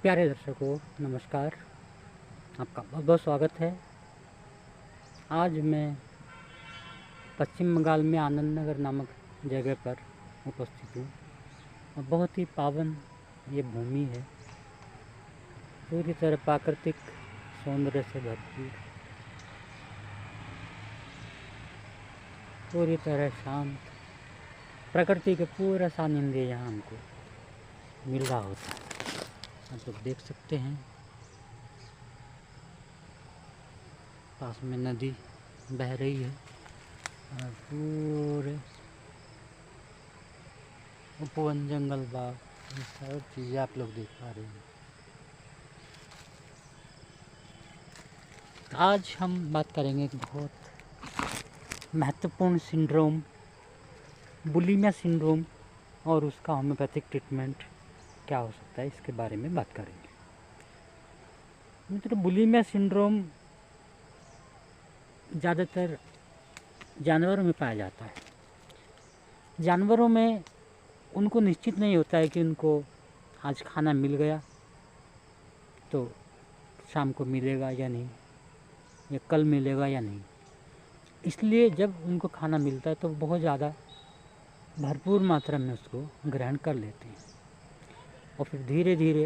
प्यारे दर्शकों नमस्कार। आपका बहुत बहुत स्वागत है। आज मैं पश्चिम बंगाल में आनंद नगर नामक जगह पर उपस्थित हूँ और बहुत ही पावन ये भूमि है, पूरी तरह प्राकृतिक सौंदर्य से भरपूर, पूरी तरह शांत, प्रकृति के पूरा सानिध्य यहाँ हमको मिल रहा होता है। आप लोग देख सकते हैं पास में नदी बह रही है और पूरे उपवन जंगल बाग ये सब चीज़ें आप लोग देख पा रहे हैं। आज हम बात करेंगे एक बहुत महत्वपूर्ण सिंड्रोम, बुलिमिया सिंड्रोम, और उसका होम्योपैथिक ट्रीटमेंट क्या हो सकता है, इसके बारे में बात करेंगे। मित्रों, बुलिमिया सिंड्रोम ज़्यादातर जानवरों में पाया जाता है। जानवरों में उनको निश्चित नहीं होता है कि उनको आज खाना मिल गया तो शाम को मिलेगा या नहीं, या कल मिलेगा या नहीं। इसलिए जब उनको खाना मिलता है तो बहुत ज़्यादा भरपूर मात्रा में उसको ग्रहण कर लेते हैं और फिर धीरे धीरे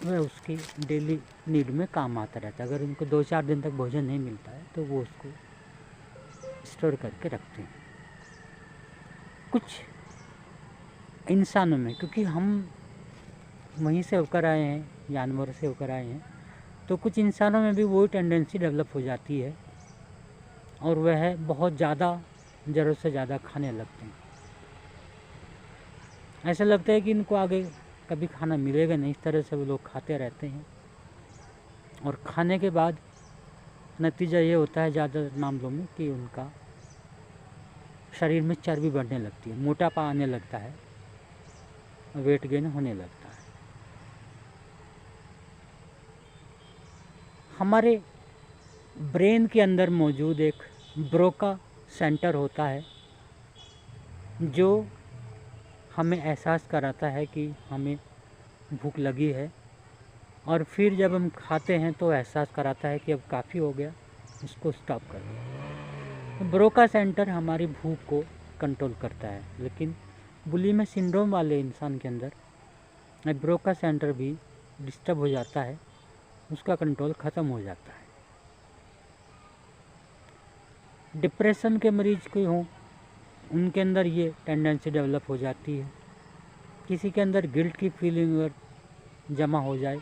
वह उसकी डेली नीड में काम आता रहता है। अगर उनको 2-4 दिन तक भोजन नहीं मिलता है तो वो उसको स्टोर करके रखते हैं। कुछ इंसानों में, क्योंकि हम वहीं से होकर आए हैं, जानवर से होकर आए हैं, तो कुछ इंसानों में भी वही टेंडेंसी डेवलप हो जाती है और वह बहुत ज़्यादा ज़रूरत से ज़्यादा खाने लगते हैं। ऐसा लगता है कि इनको आगे कभी खाना मिलेगा नहीं, इस तरह से वो लोग खाते रहते हैं और खाने के बाद नतीजा ये होता है ज़्यादा मामलों में कि उनका शरीर में चर्बी बढ़ने लगती है, मोटापा आने लगता है, वेट गेन होने लगता है। हमारे ब्रेन के अंदर मौजूद एक ब्रोका सेंटर होता है जो हमें एहसास कराता है कि हमें भूख लगी है, और फिर जब हम खाते हैं तो एहसास कराता है कि अब काफ़ी हो गया, इसको स्टॉप कर दो। तो ब्रोका सेंटर हमारी भूख को कंट्रोल करता है, लेकिन बुलिमिया सिंड्रोम वाले इंसान के अंदर ब्रोका सेंटर भी डिस्टर्ब हो जाता है, उसका कंट्रोल ख़त्म हो जाता है। डिप्रेशन के मरीज कोई हों, उनके अंदर ये टेंडेंसी डेवलप हो जाती है। किसी के अंदर गिल्ट की फीलिंग अगर जमा हो जाए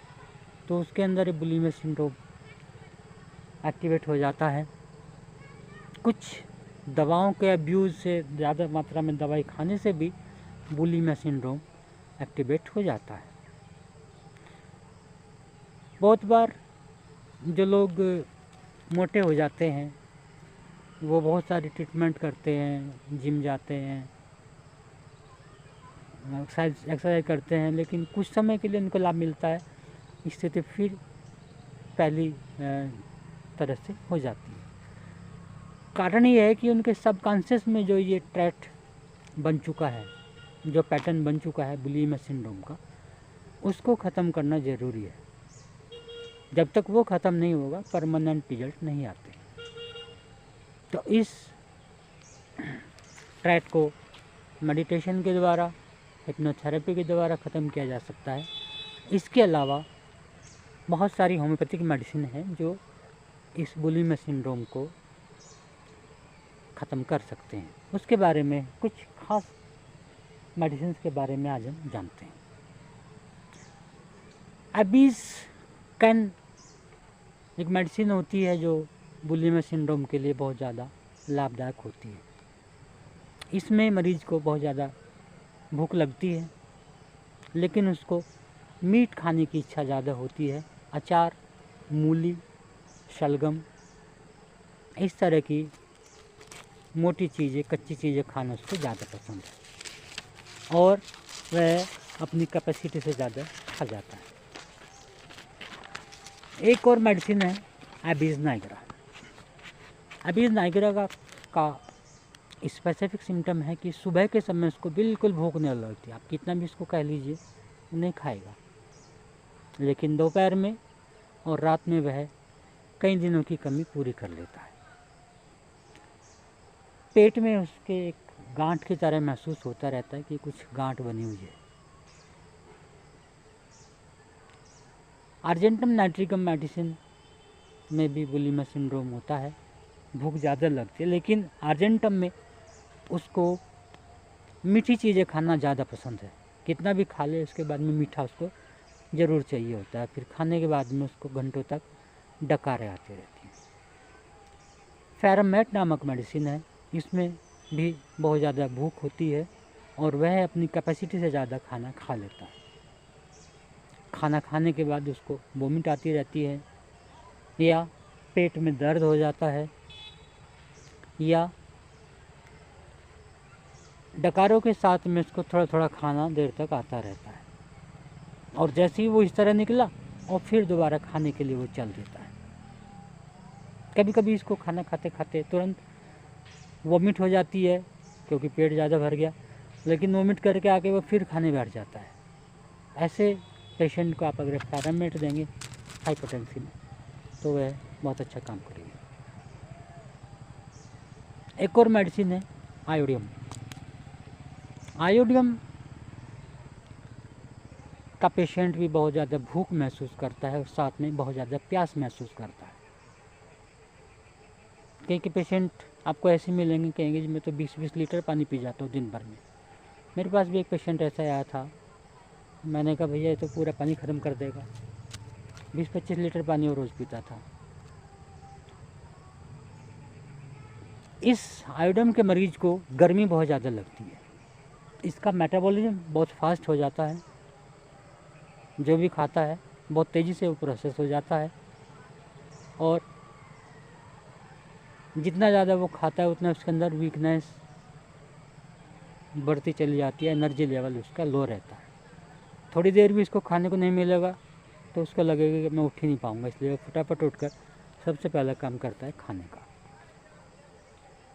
तो उसके अंदर बुलिमिया सिंड्रोम एक्टिवेट हो जाता है। कुछ दवाओं के अब्यूज़ से, ज़्यादा मात्रा में दवाई खाने से भी बुलिमिया सिंड्रोम एक्टिवेट हो जाता है। बहुत बार जो लोग मोटे हो जाते हैं वो बहुत सारी ट्रीटमेंट करते हैं, जिम जाते हैं, एक्सरसाइज करते हैं, लेकिन कुछ समय के लिए उनको लाभ मिलता है, स्थिति फिर पहली तरह से हो जाती है। कारण ये है कि उनके सबकॉन्शियस में जो ये ट्रैट बन चुका है, जो पैटर्न बन चुका है बुलिमिया सिंड्रोम का, उसको ख़त्म करना ज़रूरी है। जब तक वो ख़त्म नहीं होगा परमानेंट रिजल्ट नहीं आते। तो इस ट्रैट को मेडिटेशन के द्वारा, हिप्नोथेरेपी के द्वारा ख़त्म किया जा सकता है। इसके अलावा बहुत सारी होम्योपैथिक मेडिसिन हैं जो इस बुलिमिया सिंड्रोम को ख़त्म कर सकते हैं। उसके बारे में, कुछ खास मेडिसिन के बारे में आज हम जानते हैं। एबीज कैन एक मेडिसिन होती है जो बुलिमिया सिंड्रोम के लिए बहुत ज़्यादा लाभदायक होती है। इसमें मरीज को बहुत ज़्यादा भूख लगती है, लेकिन उसको मीट खाने की इच्छा ज़्यादा होती है। अचार, मूली, शलगम, इस तरह की मोटी चीज़ें, कच्ची चीज़ें खाना उसको ज़्यादा पसंद है और वह अपनी कैपेसिटी से ज़्यादा खा जाता है। एक और मेडिसिन है एबीज नाइगरा। एबीज नाइगरा का स्पेसिफिक सिम्टम है कि सुबह के समय उसको बिल्कुल भूख नहीं लगती। आप कितना भी इसको कह लीजिए, नहीं खाएगा, लेकिन दोपहर में और रात में वह कई दिनों की कमी पूरी कर लेता है। पेट में उसके एक गांठ की तरह महसूस होता रहता है कि कुछ गांठ बनी हुई है। अर्जेंटम नाइट्रिकम मेडिसिन में भी बुलिमिया सिंड्रोम होता है, भूख ज़्यादा लगती है, लेकिन अर्जेंटम में उसको मीठी चीज़ें खाना ज़्यादा पसंद है। कितना भी खा ले उसके बाद में मीठा उसको ज़रूर चाहिए होता है। फिर खाने के बाद में उसको घंटों तक डकारें आती रहती हैं। फेरामेट नामक मेडिसिन है, इसमें भी बहुत ज़्यादा भूख होती है और वह अपनी कैपेसिटी से ज़्यादा खाना खा लेता है। खाना खाने के बाद उसको वोमिट आती रहती है, या पेट में दर्द हो जाता है, या डकारों के साथ में उसको थोड़ा थोड़ा खाना देर तक आता रहता है, और जैसे ही वो इस तरह निकला और फिर दोबारा खाने के लिए वो चल देता है। कभी कभी इसको खाना खाते खाते तुरंत वोमिट हो जाती है क्योंकि पेट ज़्यादा भर गया, लेकिन वोमिट करके आके वो फिर खाने बैठ जाता है। ऐसे पेशेंट को आप अगर फेरामेट देंगे हाइपरटेंसी में तो वह बहुत अच्छा काम करेगी। एक और मेडिसिन है आयोडियम। आयोडियम का पेशेंट भी बहुत ज़्यादा भूख महसूस करता है और साथ में बहुत ज़्यादा प्यास महसूस करता है। कई पेशेंट आपको ऐसे मिलेंगे, कहेंगे जी मैं तो 20-20 लीटर पानी पी जाता हूँ दिन भर में। मेरे पास भी एक पेशेंट ऐसा आया था, मैंने कहा भैया ये तो पूरा पानी ख़त्म कर देगा। 20-25 लीटर पानी वो रोज़ पीता था। इस आयोडियम के मरीज को गर्मी बहुत ज़्यादा लगती है, इसका मेटाबॉलिज्म बहुत फास्ट हो जाता है, जो भी खाता है बहुत तेज़ी से वो प्रोसेस हो जाता है, और जितना ज़्यादा वो खाता है उतना उसके अंदर वीकनेस बढ़ती चली जाती है, एनर्जी लेवल उसका लो रहता है। थोड़ी देर भी इसको खाने को नहीं मिलेगा तो उसको लगेगा कि मैं उठ ही नहीं पाऊँगा, इसलिए वो फटाफट उठकर सबसे पहला काम करता है खाने का।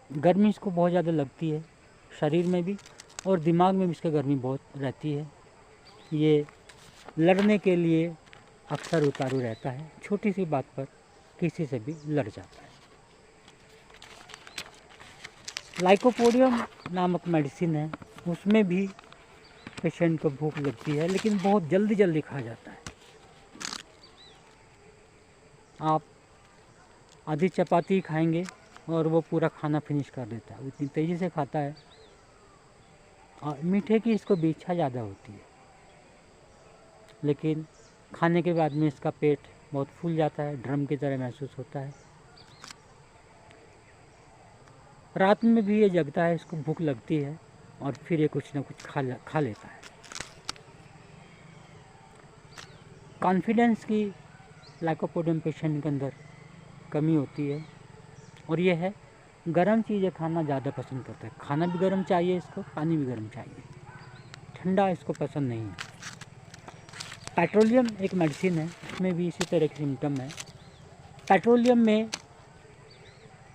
गर्मी इसको बहुत ज़्यादा लगती है, शरीर में भी और दिमाग में भी इसका गर्मी बहुत रहती है। ये लड़ने के लिए अक्सर उतारू रहता है, छोटी सी बात पर किसी से भी लड़ जाता है। लाइकोपोडियम नामक मेडिसिन है, उसमें भी पेशेंट को भूख लगती है, लेकिन बहुत जल्दी जल्दी खा जाता है। आप आधी चपाती खाएंगे और वो पूरा खाना फिनिश कर देता है, इतनी तेज़ी से खाता है। और मीठे की इसको भी इच्छा ज़्यादा होती है, लेकिन खाने के बाद में इसका पेट बहुत फूल जाता है, ड्रम की तरह महसूस होता है। रात में भी ये जगता है, इसको भूख लगती है और फिर ये कुछ ना कुछ खा लेता है। कॉन्फिडेंस की लाइकोपोडियम पेशेंट के अंदर कमी होती है, और ये है गर्म चीज़ें खाना ज़्यादा पसंद करता है। खाना भी गर्म चाहिए इसको, पानी भी गर्म चाहिए, ठंडा इसको पसंद नहीं है। पेट्रोलियम एक मेडिसिन है, उसमें भी इसी तरह के सिम्टम है। पेट्रोलियम में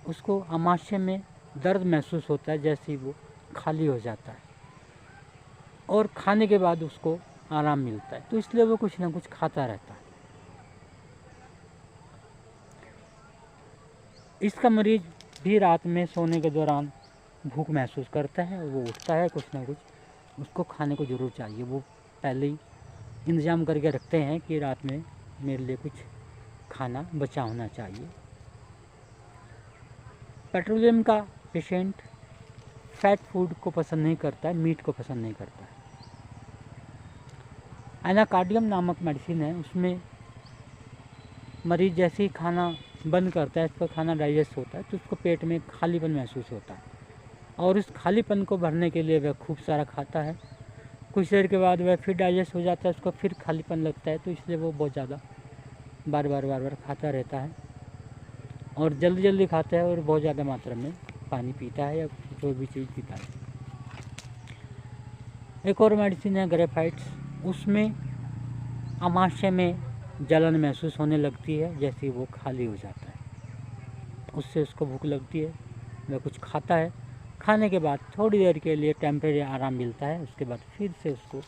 उसको आमाशय में दर्द महसूस होता है जैसे ही वो खाली हो जाता है, और खाने के बाद उसको आराम मिलता है, तो इसलिए वो कुछ ना कुछ खाता रहता है। इसका मरीज भी रात में सोने के दौरान भूख महसूस करता है, वो उठता है, कुछ ना कुछ उसको खाने को ज़रूर चाहिए। वो पहले ही इंतज़ाम करके रखते हैं कि रात में मेरे लिए कुछ खाना बचा होना चाहिए। पेट्रोलियम का पेशेंट फैट फूड को पसंद नहीं करता है, मीट को पसंद नहीं करता है। एनाकार्डियम नामक मेडिसिन है, उसमें मरीज जैसे ही खाना बंद करता है, इसका खाना डाइजेस्ट होता है, तो उसको पेट में खालीपन महसूस होता है, और उस खालीपन को भरने के लिए वह खूब सारा खाता है। कुछ देर के बाद वह फिर डाइजेस्ट हो जाता है, उसको फिर खालीपन लगता है, तो इसलिए वो बहुत ज़्यादा बार बार खाता रहता है, और जल्दी जल्दी खाता है, और बहुत ज़्यादा मात्रा में पानी पीता है या जो भी चीज़ पीता है। एक और मेडिसिन है ग्रेफाइट्स, उसमें आमाशय में जलन महसूस होने लगती है जैसे वो खाली हो जाता है, उससे उसको भूख लगती है, वह कुछ खाता है, खाने के बाद थोड़ी देर के लिए टेम्परेरी आराम मिलता है, उसके बाद फिर से उसको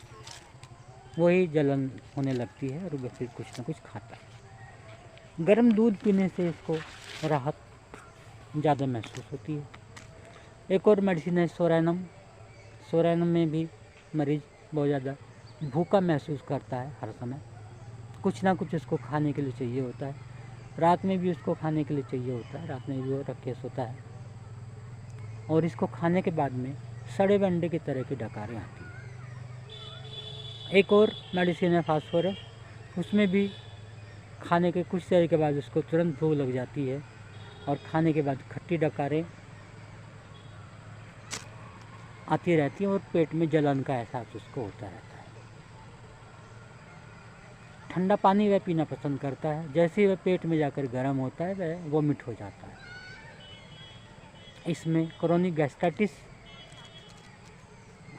वही जलन होने लगती है और वो फिर कुछ ना कुछ खाता है। गर्म दूध पीने से इसको राहत ज़्यादा महसूस होती है। एक और मेडिसिन है सोरैनम। सोरैनम में भी मरीज़ बहुत ज़्यादा भूखा महसूस करता है हर समय, कुछ ना कुछ उसको खाने के लिए चाहिए होता है। रात में भी उसको खाने के लिए चाहिए होता है, रात में भी वो रख के सोता है और इसको खाने के बाद में सड़े हुए अंडे की तरह की डकारें आती हैं। एक और मेडिसिन है फास्फोरस। उसमें भी खाने के कुछ देर के बाद उसको तुरंत भूख लग जाती है और खाने के बाद खट्टी डकारें आती रहती हैं और पेट में जलन का एहसास उसको होता रहता है। ठंडा पानी वह पीना पसंद करता है, जैसे ही वह पेट में जाकर गर्म होता है वह वोमिट हो जाता है। इसमें क्रोनिक गैस्ट्राइटिस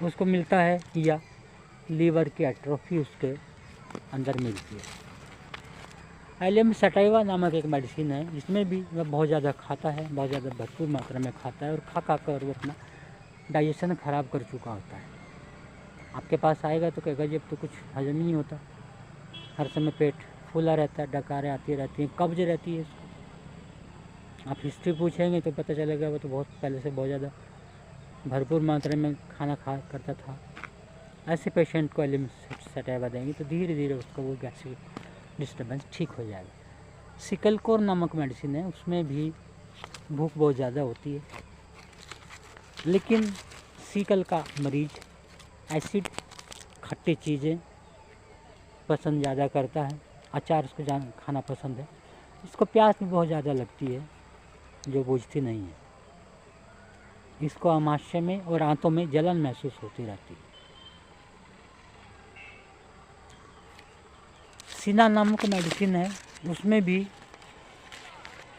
उसको मिलता है या लीवर की एट्रोफी उसके अंदर मिलती है। एलियम सटाइवा नामक एक मेडिसिन है, जिसमें भी वह बहुत ज़्यादा खाता है, बहुत ज़्यादा भरपूर मात्रा में खाता है और खा कर वो अपना डाइजेशन ख़राब कर चुका होता है। आपके पास आएगा तो कहेगा जी अब तो कुछ हजम ही नहीं होता, हर समय पेट फूला रहता है, डकारें आती रहती हैं, कब्ज रहती है इसको। आप हिस्ट्री पूछेंगे तो पता चलेगा वो तो बहुत पहले से बहुत ज़्यादा भरपूर मात्रा में खाना खा करता था। ऐसे पेशेंट को एलियम सटाइवा देंगे तो धीरे धीरे उसका वो गैस्ट्रिक डिस्टर्बेंस ठीक हो जाएगा। सिकलकोर नामक मेडिसिन है, उसमें भी भूख बहुत ज़्यादा होती है, लेकिन सिकल का मरीज एसिड खट्टी चीज़ें पसंद ज़्यादा करता है, अचार उसको खाना पसंद है। इसको प्यास भी बहुत ज़्यादा लगती है जो बुझती नहीं है। इसको आमाशय में और आंतों में जलन महसूस होती रहती है। सीना नामक मेडिसिन है, उसमें भी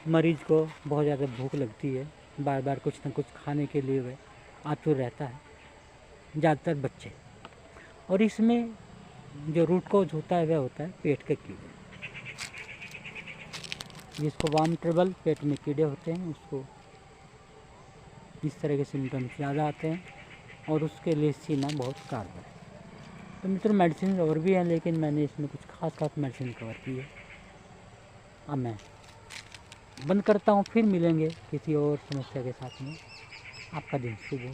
मरीज़ को बहुत ज़्यादा भूख लगती है, बार बार कुछ न कुछ खाने के लिए वह आतुर रहता है, ज़्यादातर बच्चे। और इसमें जो रूट कॉज होता है वह होता है पेट के कीड़े, जिसको वार्म ट्रबल, पेट में कीड़े होते हैं, उसको इस तरह के सिम्टम्स ज़्यादा आते हैं और उसके लिए सीना बहुत कारगर है। तो मित्रों मेडिसिन और भी हैं, लेकिन मैंने इसमें कुछ खास मेडिसिन कवर की है। अब मैं बंद करता हूँ, फिर मिलेंगे किसी और समस्या के साथ में। आपका दिन शुभ हो।